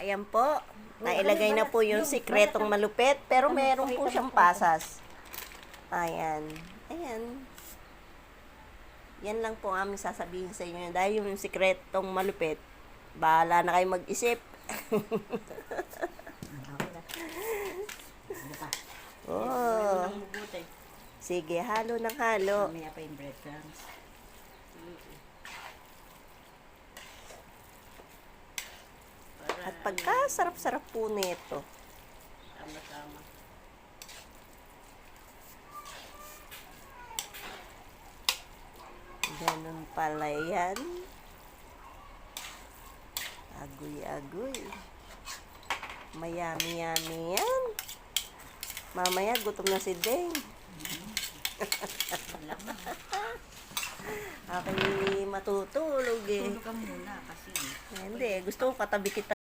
Ayan po. Nailagay na po yung sikretong malupit. Pero meron po siyang pasas. Ayan. Ayan. Yan lang po ang aming sasabihin sa inyo. Dahil yung sikretong malupit, bahala na kayo mag-isip. Oh. Sige, halo ng halo. Mamaya pa yung breadcrumbs. At pagka sarap-sarap po nito. Tama-tama. Ganun pala yan. Agoy-agoy. Mayami-yami yan. Mamaya, gutom na si Deng. Ako'y matutulog eh. Tulog ka muna kasi. Hindi, gusto ko katabi kita.